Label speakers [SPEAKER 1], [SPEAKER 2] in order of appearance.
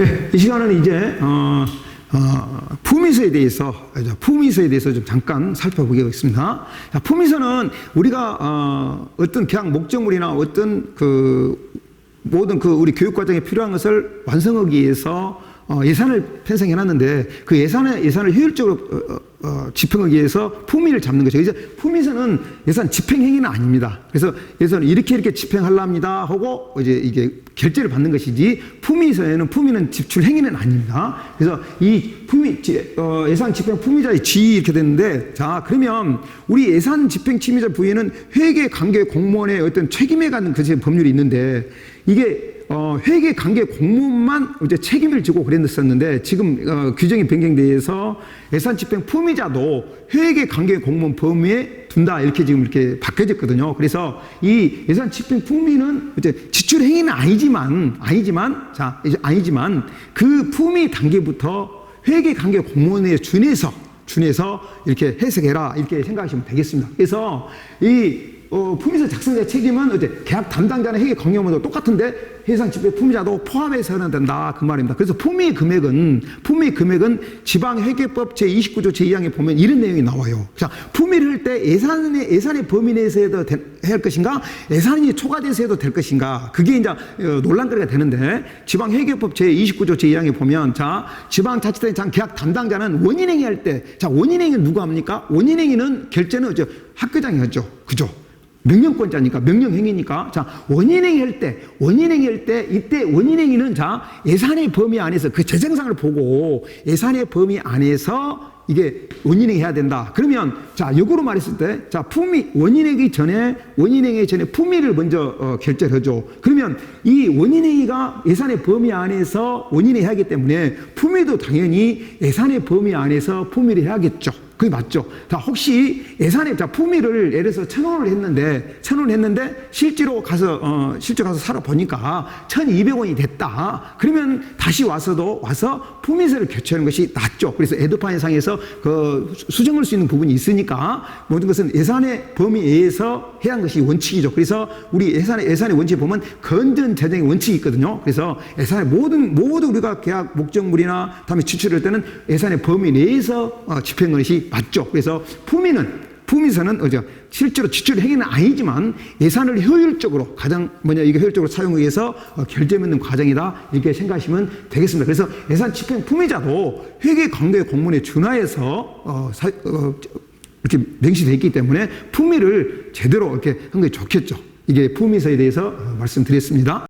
[SPEAKER 1] 네, 이 시간은 이제 품위서에 대해서 좀 잠깐 살펴보겠습니다. 자, 품위서는 우리가 어떤 계약 목적물이나 어떤 모든 우리 교육 과정에 필요한 것을 완성하기 위해서 예산을 편성해 놨는데 그 예산을 효율적으로 집행하기 위해서 품위를 잡는 거죠. 이제 품위서는 예산 집행 행위는 아닙니다. 그래서 예산을 이렇게 집행하랍니다 하고 이제 이게 결제를 받는 것이지, 품위서에는 품위는 지출 행위는 아닙니다. 그래서 이 예산 집행 품위자의 지위 이렇게 됐는데, 자, 그러면 우리 예산 집행 침해자 부위에는 회계 관계 공무원의 어떤 책임에 관한 법률이 있는데, 이게 회계 관계 공무원만 이제 책임을 지고 그랬었는데, 지금 규정이 변경돼서 예산 집행 품위자도 회계 관계 공무원 범위에 둔다, 이렇게 지금 이렇게 바뀌어졌거든요. 그래서 이 예산 집행 품위는 이제 지출 행위는 아니지만 그 품위 단계부터 회계 관계 공무원에 준해서 이렇게 해석해라, 이렇게 생각하시면 되겠습니다. 그래서 이 품위서 작성자의 책임은 이제 계약 담당자나 회계 관계공무원도 똑같은데 예산 집행 품위자도 포함해서 해야 된다, 그 말입니다. 그래서 품위 금액은 지방회계법 제29조 제2항에 보면 이런 내용이 나와요. 자, 품위를 할 때 예산의 범위 내에서 해야 할 것인가, 예산이 초과돼서 해도 될 것인가, 그게 이제 논란거리가 되는데, 지방회계법 제29조 제2항에 보면, 자, 지방자치단체 계약 담당자는 원인행위 할 때, 자, 원인행위는 누가 합니까? 원인행위는 결제는 학교장이 하죠. 그죠? 명령권자니까, 명령행위니까. 자, 원인행위 할 때, 이때 원인행위는, 자, 예산의 범위 안에서 그 재정상을 보고 예산의 범위 안에서 이게 원인행위 해야 된다. 그러면, 자, 역으로 말했을 때, 자, 원인행위 전에 품위를 먼저 결제를 하죠. 그러면 이 원인행위가 예산의 범위 안에서 원인행위 해야 하기 때문에 품위도 당연히 예산의 범위 안에서 품위를 해야겠죠. 그게 맞죠. 자, 혹시 품위를 예를 들어서 1,000원을 했는데 실제로 가서 살아보니까 1,200원이 됐다. 그러면 다시 와서 품위서를 교체하는 것이 낫죠. 그래서 에듀파인상에서 수정할 수 있는 부분이 있으니까 모든 것은 예산의 범위 내에서 해야 하는 것이 원칙이죠. 그래서 우리 예산의 원칙에 보면 건전 재정의 원칙이 있거든요. 그래서 예산의 모든 우리가 계약 목적물이나 다음에 지출할 때는 예산의 범위 내에서 집행하는 것이 맞죠. 그래서 품위서는 실제로 지출 행위는 아니지만 예산을 효율적으로 효율적으로 사용하기 위해서 결제 맺는 과정이다, 이렇게 생각하시면 되겠습니다. 그래서 예산 집행 품위자도 회계 관계 공무원에 준하여서 이렇게 명시되어 있기 때문에 품위를 제대로 이렇게 한 게 좋겠죠. 이게 품위서에 대해서 말씀드렸습니다.